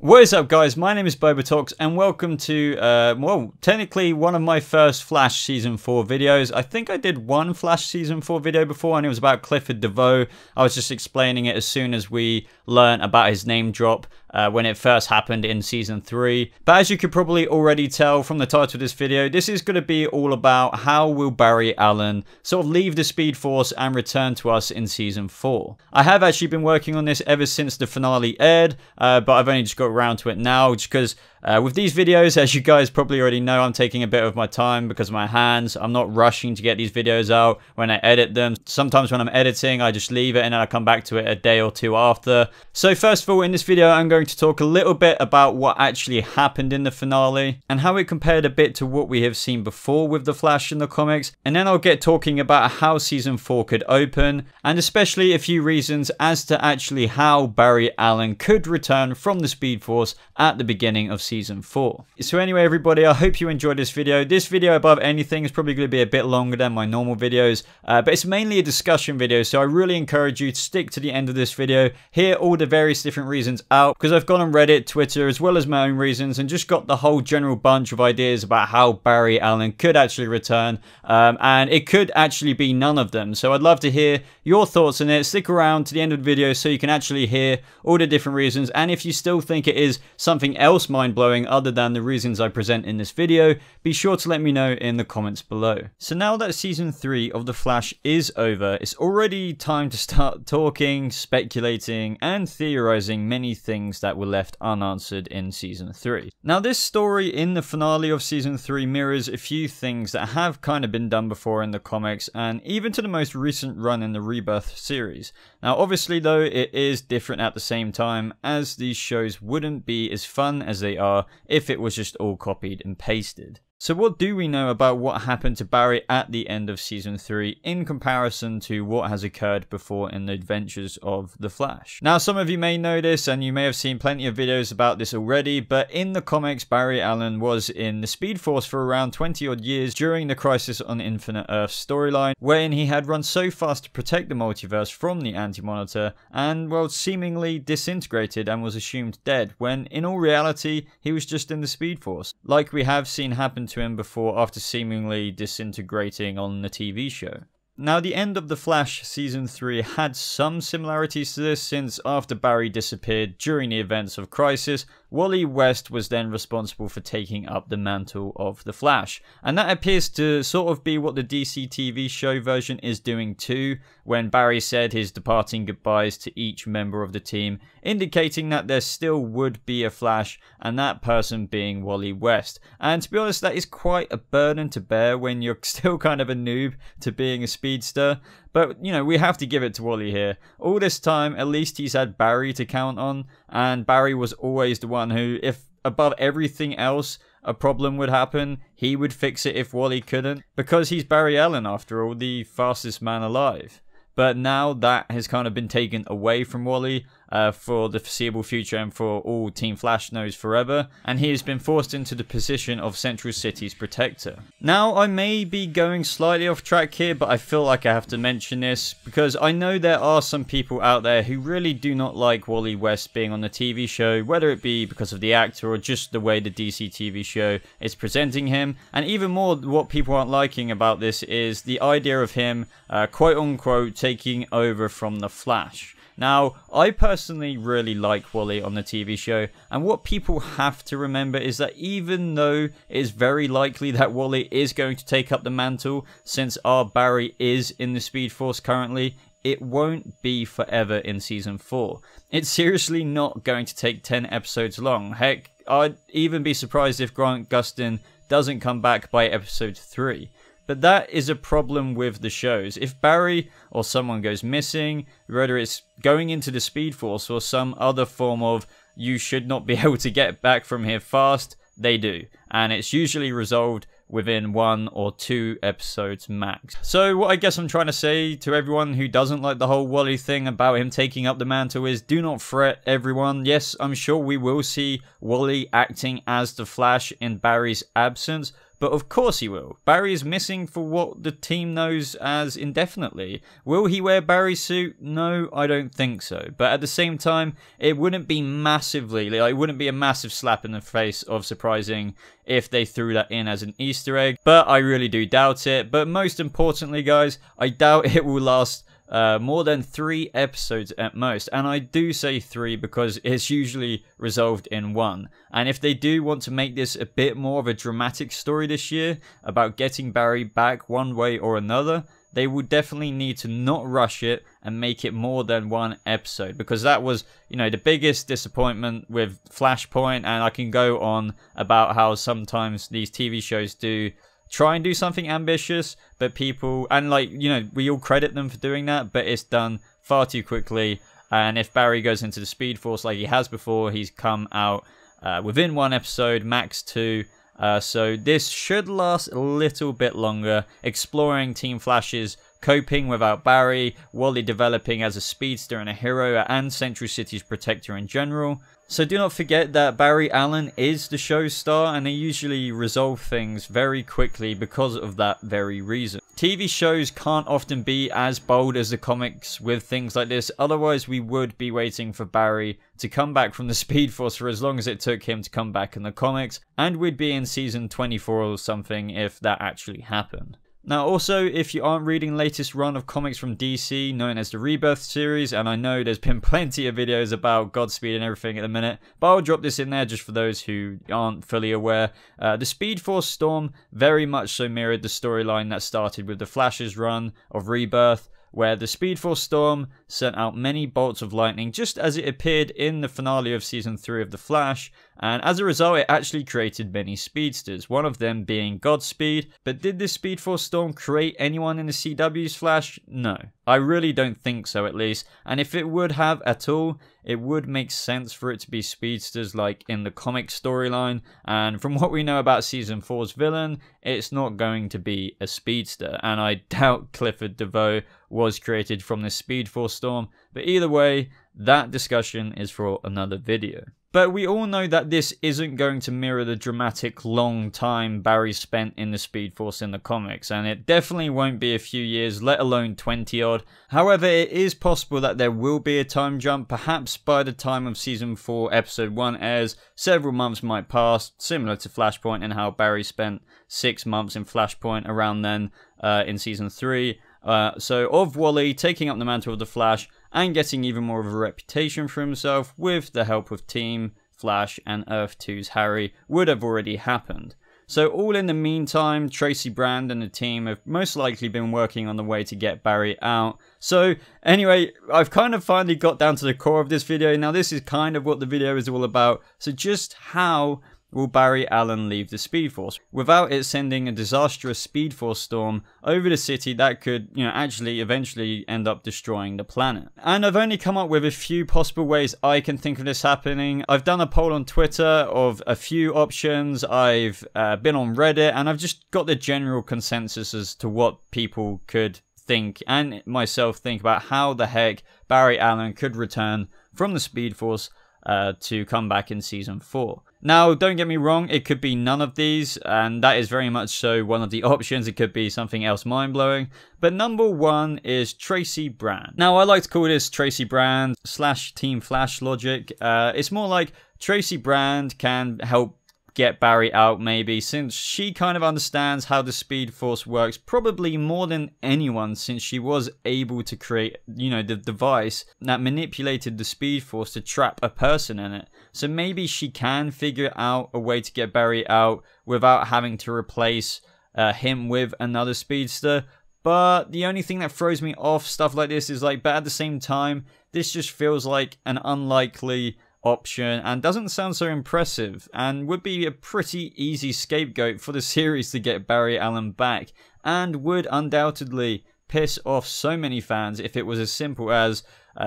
What is up, guys? My name is BobaTalks and welcome to, well, technically one of my first Flash Season 4 videos. I think I did one Flash Season 4 video before and it was about Clifford DeVoe. I was just explaining it as soon as we learned about his name drop when it first happened in Season 3. But as you could probably already tell from the title of this video, this is going to be all about how will Barry Allen sort of leave the Speed Force and return to us in Season 4. I have actually been working on this ever since the finale aired, but I've only just got around to it now just because with these videos, as you guys probably already know, I'm taking a bit of my time because of my hands. I'm not rushing to get these videos out when I edit them. Sometimes when I'm editing, I just leave it and then I come back to it a day or two after. So first of all, in this video, I'm going to talk a little bit about what actually happened in the finale and how it compared a bit to what we have seen before with the Flash in the comics. And then I'll get talking about how Season 4 could open and especially a few reasons as to actually how Barry Allen could return from the Speed Force at the beginning of Season 4. So anyway, everybody, I hope you enjoyed this video. This video, above anything, is probably going to be a bit longer than my normal videos, but it's mainly a discussion video, so I really encourage you to stick to the end of this video, hear all the various different reasons out, because I've gone on Reddit, Twitter, as well as my own reasons, and just got the whole general bunch of ideas about how Barry Allen could actually return, and it could actually be none of them. So I'd love to hear your thoughts on it. Stick around to the end of the video so you can actually hear all the different reasons, and if you still think it is something else mind-blowing other than the reasons I present in this video, be sure to let me know in the comments below. So now that Season 3 of The Flash is over, it's already time to start talking, speculating, and theorizing many things that were left unanswered in Season 3. Now this story in the finale of Season 3 mirrors a few things that have kind of been done before in the comics, and even to the most recent run in the Rebirth series. Now obviously though, it is different at the same time, as these shows wouldn't be as fun as they are if it was just all copied and pasted. So what do we know about what happened to Barry at the end of Season 3 in comparison to what has occurred before in the adventures of The Flash? Now some of you may know this and you may have seen plenty of videos about this already, but in the comics Barry Allen was in the Speed Force for around 20 odd years during the Crisis on Infinite Earth storyline, wherein he had run so fast to protect the multiverse from the Anti-Monitor and, well, seemingly disintegrated and was assumed dead, when in all reality he was just in the Speed Force, like we have seen happen to him before after seemingly disintegrating on the TV show. Now the end of The Flash Season 3 had some similarities to this, since after Barry disappeared during the events of Crisis, Wally West was then responsible for taking up the mantle of The Flash. And that appears to sort of be what the DC TV show version is doing too, when Barry said his departing goodbyes to each member of the team, indicating that there still would be a Flash, and that person being Wally West. And to be honest, that is quite a burden to bear when you're still kind of a noob to being a speedster. But, you know, we have to give it to Wally here. All this time, at least he's had Barry to count on, and Barry was always the one who, if above everything else a problem would happen, he would fix it if Wally couldn't, because he's Barry Allen, after all, the fastest man alive. But now that has kind of been taken away from Wally for the foreseeable future and for all Team Flash knows forever, and he has been forced into the position of Central City's protector. Now I may be going slightly off track here, but I feel like I have to mention this because I know there are some people out there who really do not like Wally West being on the TV show, whether it be because of the actor or just the way the DC TV show is presenting him. And even more, what people aren't liking about this is the idea of him quote unquote taking over from the Flash. Now, I personally really like Wally on the TV show, and what people have to remember is that even though it is very likely that Wally is going to take up the mantle, since our Barry is in the Speed Force currently, it won't be forever in Season 4. It's seriously not going to take 10 episodes long. Heck, I'd even be surprised if Grant Gustin doesn't come back by episode 3. But that is a problem with the shows. If Barry or someone goes missing, whether it's going into the Speed Force or some other form of you should not be able to get back from here fast, they do. And it's usually resolved within 1 or 2 episodes max. So what I guess I'm trying to say to everyone who doesn't like the whole Wally thing about him taking up the mantle is, do not fret, everyone. Yes, I'm sure we will see Wally acting as the Flash in Barry's absence, but of course he will. Barry is missing for what the team knows as indefinitely. Will he wear Barry's suit? No, I don't think so. But at the same time, it wouldn't be massively, like, it wouldn't be a massive slap in the face of surprising if they threw that in as an Easter egg. But I really do doubt it. But most importantly, guys, I doubt it will last more than 3 episodes at most, and I do say 3 because it's usually resolved in 1. And if they do want to make this a bit more of a dramatic story this year about getting Barry back one way or another, they will definitely need to not rush it and make it more than 1 episode, because that was, you know, the biggest disappointment with Flashpoint. And I can go on about how sometimes these TV shows do try and do something ambitious, but people, and like, you know, we all credit them for doing that, but it's done far too quickly. And if Barry goes into the Speed Force like he has before, he's come out within 1 episode, max 2. So this should last a little bit longer, exploring Team Flash's coping without Barry, Wally developing as a speedster and a hero, and Central City's protector in general. So do not forget that Barry Allen is the show star, and they usually resolve things very quickly because of that very reason. TV shows can't often be as bold as the comics with things like this, otherwise we would be waiting for Barry to come back from the Speed Force for as long as it took him to come back in the comics, and we'd be in season 24 or something if that actually happened. Now also, if you aren't reading the latest run of comics from DC, known as the Rebirth series, and I know there's been plenty of videos about Godspeed and everything at the minute, but I'll drop this in there just for those who aren't fully aware. The Speedforce Storm very much so mirrored the storyline that started with the Flash's run of Rebirth, where the Speedforce Storm sent out many bolts of lightning just as it appeared in the finale of Season 3 of The Flash, and as a result it actually created many speedsters, one of them being Godspeed. But did this Speedforce Storm create anyone in the CW's Flash? No. I really don't think so, at least, and if it would have at all, it would make sense for it to be speedsters like in the comic storyline, and from what we know about Season 4's villain, it's not going to be a speedster, and I doubt Clifford DeVoe was created from the Speedforce Storm, but either way, that discussion is for another video. But we all know that this isn't going to mirror the dramatic long time Barry spent in the Speed Force in the comics, and it definitely won't be a few years, let alone 20 odd. However, it is possible that there will be a time jump, perhaps by the time of Season 4 Episode 1 airs, several months might pass, similar to Flashpoint and how Barry spent 6 months in Flashpoint around then in Season 3. So of Wally taking up the mantle of the Flash and getting even more of a reputation for himself with the help of Team Flash and Earth 2's Harry would have already happened. So all in the meantime, Tracy Brand and the team have most likely been working on the way to get Barry out. So anyway, I've kind of finally got down to the core of this video. Now this is kind of what the video is all about. So just how will Barry Allen leave the Speed Force without it sending a disastrous Speed Force storm over the city that could, you know, actually eventually end up destroying the planet? And I've only come up with a few possible ways I can think of this happening. I've done a poll on Twitter of a few options. I've been on Reddit, and I've just got the general consensus as to what people could think, and myself think, about how the heck Barry Allen could return from the Speed Force to come back in Season 4. Now, don't get me wrong, it could be none of these, and that is very much so one of the options. It could be something else mind-blowing. But number one is Tracy Brand. Now, I like to call this Tracy Brand / Team Flash logic. It's more like Tracy Brand can help get Barry out, maybe, since she kind of understands how the Speed Force works, probably more than anyone, since she was able to create, you know, the device that manipulated the Speed Force to trap a person in it. So maybe she can figure out a way to get Barry out without having to replace him with another speedster. But the only thing that throws me off stuff like this is like, but at the same time, this just feels like an unlikely option and doesn't sound so impressive, and would be a pretty easy scapegoat for the series to get Barry Allen back, and would undoubtedly piss off so many fans if it was as simple as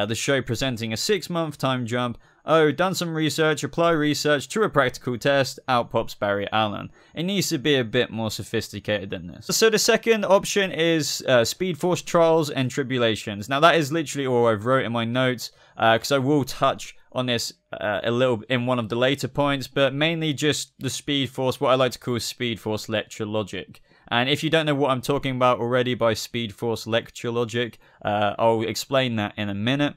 the show presenting a 6-month time jump oh, done some research, apply research to a practical test, out pops Barry Allen. It needs to be a bit more sophisticated than this. So the second option is Speedforce Trials and Tribulations. Now that is literally all I've wrote in my notes, because I will touch on this a little in one of the later points, but mainly just the Speedforce, what I like to call Speedforce lecture logic. And if you don't know what I'm talking about already by Speedforce lecture logic, I'll explain that in a minute.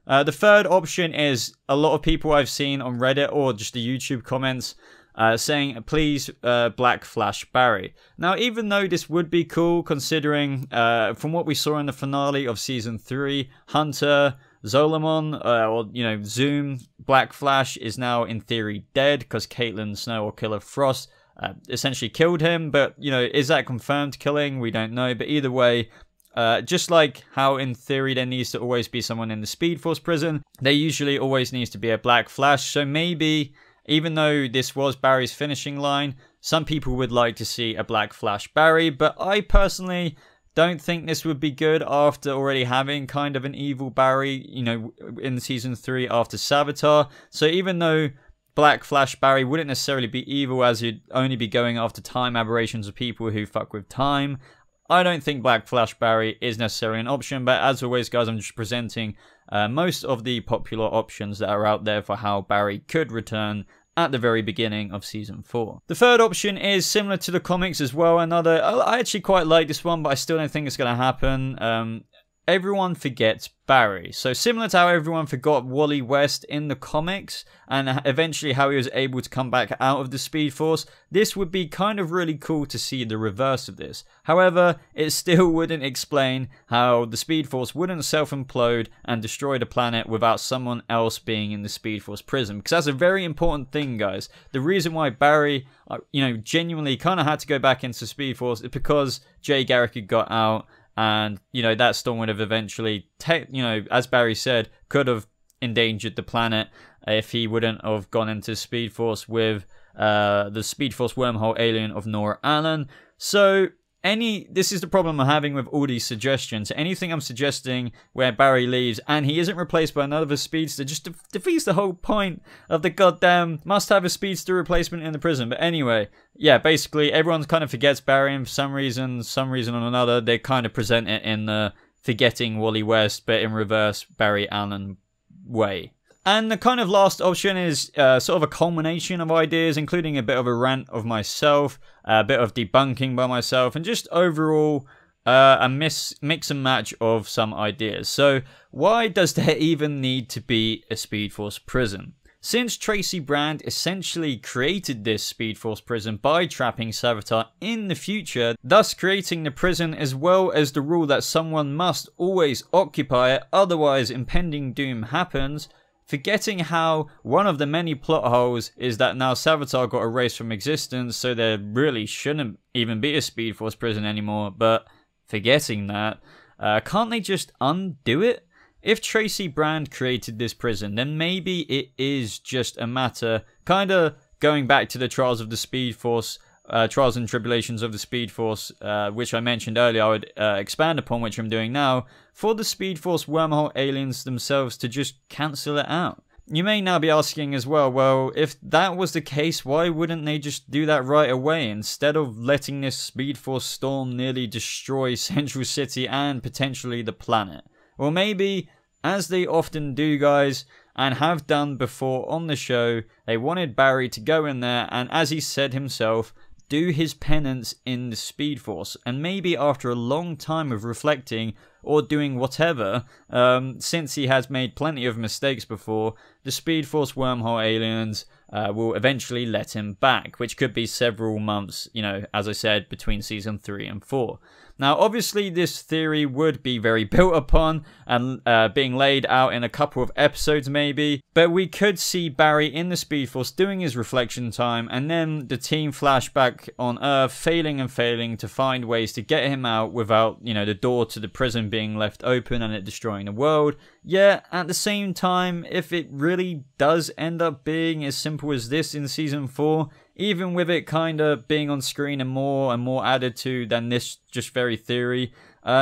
The third option is a lot of people I've seen on Reddit or just the YouTube comments saying, please Black Flash Barry. Now, even though this would be cool, considering from what we saw in the finale of Season 3, Hunter, Zolomon, or, you know, Zoom, Black Flash is now in theory dead because Caitlin Snow or Killer Frost essentially killed him. But, you know, is that confirmed killing? We don't know. But either way, just like how in theory there needs to always be someone in the Speedforce prison, there usually always needs to be a Black Flash. So maybe, even though this was Barry's finishing line, some people would like to see a Black Flash Barry. But I personally don't think this would be good after already having kind of an evil Barry, you know, in Season 3 after Savitar. So even though Black Flash Barry wouldn't necessarily be evil, as you'd only be going after time aberrations of people who fuck with time, I don't think Black Flash Barry is necessarily an option. But as always, guys, I'm just presenting most of the popular options that are out there for how Barry could return at the very beginning of Season 4. The third option is similar to the comics as well. I actually quite like this one, but I still don't think it's going to happen. Everyone forgets Barry. So similar to how everyone forgot Wally West in the comics, and eventually how he was able to come back out of the Speed Force, this would be kind of really cool to see the reverse of this. However, it still wouldn't explain how the Speed Force wouldn't self-implode and destroy the planet without someone else being in the Speed Force prison. Because that's a very important thing, guys. The reason why Barry, you know, genuinely kind of had to go back into Speed Force is because Jay Garrick had got out. And, you know, that storm would have eventually, you know, as Barry said, could have endangered the planet if he wouldn't have gone into Speed Force with the Speedforce wormhole alien of Nora Allen. So, this is the problem I'm having with all these suggestions. Anything I'm suggesting where Barry leaves and he isn't replaced by another speedster just defeats the whole point of the goddamn must have a speedster replacement in the prison. But anyway, yeah, basically everyone kind of forgets Barry, and for some reason or another, they kind of present it in the forgetting Wally West, but in reverse Barry Allen way. And the kind of last option is sort of a culmination of ideas, including a bit of a rant of myself, a bit of debunking by myself, and just overall a mix and match of some ideas. So why does there even need to be a Speedforce prison? Since Tracy Brand essentially created this Speedforce prison by trapping Savitar in the future, thus creating the prison as well as the rule that someone must always occupy it, otherwise impending doom happens, forgetting how one of the many plot holes is that now Savitar got erased from existence, so there really shouldn't even be a Speedforce prison anymore, but forgetting that, can't they just undo it? If Tracy Brand created this prison, then maybe it is just a matter, kind of going back to the Trials of the Speedforce, Trials and Tribulations of the Speedforce, which I mentioned earlier, I would expand upon, which I'm doing now, for the Speedforce wormhole aliens themselves to just cancel it out. You may now be asking as well, if that was the case, why wouldn't they just do that right away instead of letting this Speedforce storm nearly destroy Central City and potentially the planet? Well, maybe, as they often do, guys, and have done before on the show, they wanted Barry to go in there and, as he said himself, do his penance in the Speedforce. And maybe after a long time of reflecting or doing whatever, since he has made plenty of mistakes before, the Speedforce wormhole aliens will eventually let him back, which could be several months, you know, as I said, between Season 3 and 4. Now, obviously, this theory would be very built upon and being laid out in a couple of episodes maybe, but we could see Barry in the Speedforce doing his reflection time, and then the team flashback on Earth failing to find ways to get him out without, you know, the door to the prison being left open and it destroying the world. Yeah, at the same time, if it really does end up being as simple as this in Season 4, even with it kind of being on screen and more added to than this just very theory,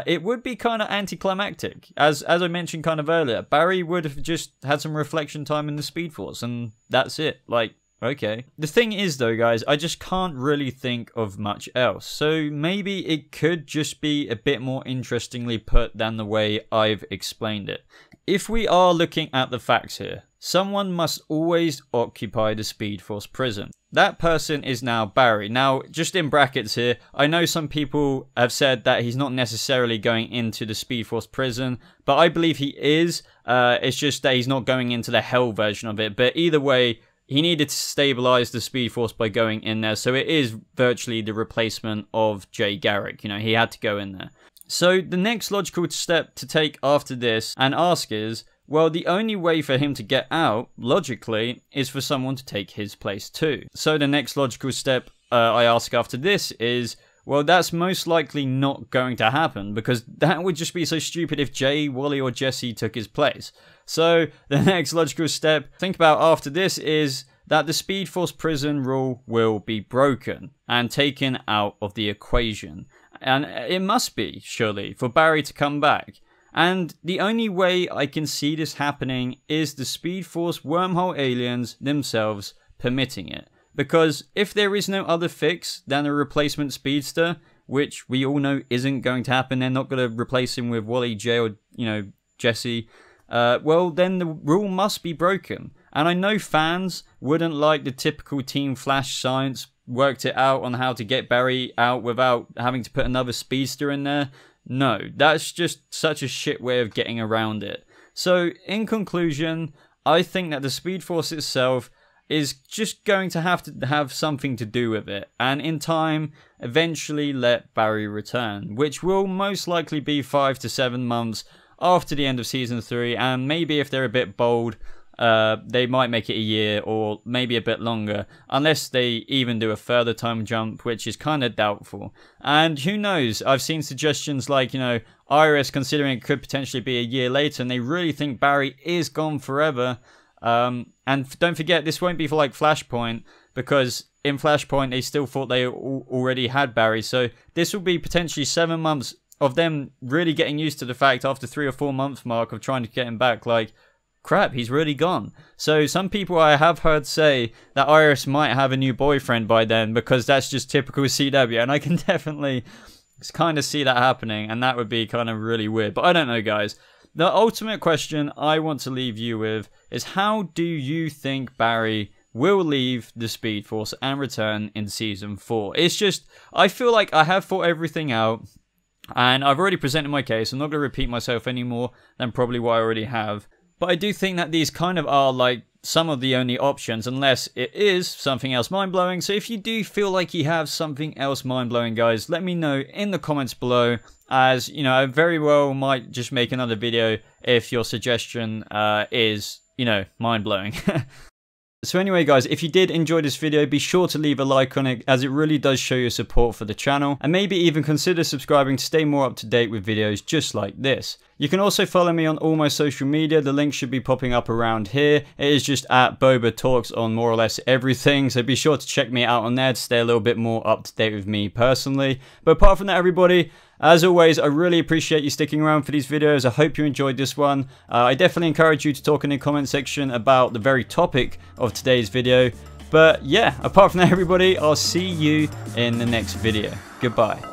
it would be kind of anticlimactic. As I mentioned kind of earlier, Barry would have just had some reflection time in the Speed Force, and that's it. Like, okay. The thing is though, guys, I just can't really think of much else. So maybe it could just be a bit more interestingly put than the way I've explained it. If we are looking at the facts here, someone must always occupy the Speed Force prison. That person is now Barry. Now, just in brackets here, I know some people have said that he's not necessarily going into the Speed Force prison, but I believe he is. It's just that he's not going into the hell version of it. But either way, he needed to stabilize the Speed Force by going in there. So it is virtually the replacement of Jay Garrick. You know, he had to go in there. So the next logical step to take after this and ask is, well, the only way for him to get out, logically, is for someone to take his place too. So the next logical step I ask after this is, well, that's most likely not going to happen, because that would just be so stupid if Jay, Wally, or Jesse took his place. So the next logical step to think about after this is that the Speed Force prison rule will be broken and taken out of the equation. And it must be, surely, for Barry to come back. And the only way I can see this happening is the Speed Force wormhole aliens themselves permitting it. Because if there is no other fix than a replacement speedster, which we all know isn't going to happen, they're not going to replace him with Wally, Jay, or, you know, Jesse, well, then the rule must be broken. And I know fans wouldn't like the typical Team Flash science worked it out on how to get Barry out without having to put another speedster in there. No, that's just such a shit way of getting around it. So, in conclusion, I think that the Speed Force itself is just going to have something to do with it, and in time, eventually let Barry return, which will most likely be 5 to 7 months after the end of Season 3, and maybe if they're a bit bold, they might make it a year or maybe a bit longer, unless they even do a further time jump, which is kind of doubtful. And who knows, I've seen suggestions like, you know, Iris considering it could potentially be a year later, and they really think Barry is gone forever. And don't forget, this won't be for like Flashpoint, because in Flashpoint they still thought they already had Barry, so this will be potentially 7 months of them really getting used to the fact after 3 or 4 month mark of trying to get him back, like, crap, he's really gone. So some people I have heard say that Iris might have a new boyfriend by then, because that's just typical CW, and I can definitely kind of see that happening, and that would be kind of really weird. But I don't know, guys. The ultimate question I want to leave you with is, how do you think Barry will leave the Speed Force and return in Season 4? It's just, I feel like I have thought everything out, and I've already presented my case. I'm not going to repeat myself any more than probably what I already have. But I do think that these kind of are like some of the only options, unless it is something else mind-blowing. So if you do feel like you have something else mind-blowing, guys, let me know in the comments below, as, you know, I very well might just make another video if your suggestion is, you know, mind-blowing. So anyway, guys, if you did enjoy this video, be sure to leave a like on it, as it really does show your support for the channel, and maybe even consider subscribing to stay more up to date with videos just like this. You can also follow me on all my social media. The link should be popping up around here. It is just at BobaTalks on more or less everything, so be sure to check me out on there to stay a little bit more up to date with me personally. But apart from that, everybody, as always, I really appreciate you sticking around for these videos. I hope you enjoyed this one. I definitely encourage you to talk in the comment section about the very topic of today's video. But yeah, apart from that, everybody, I'll see you in the next video. Goodbye.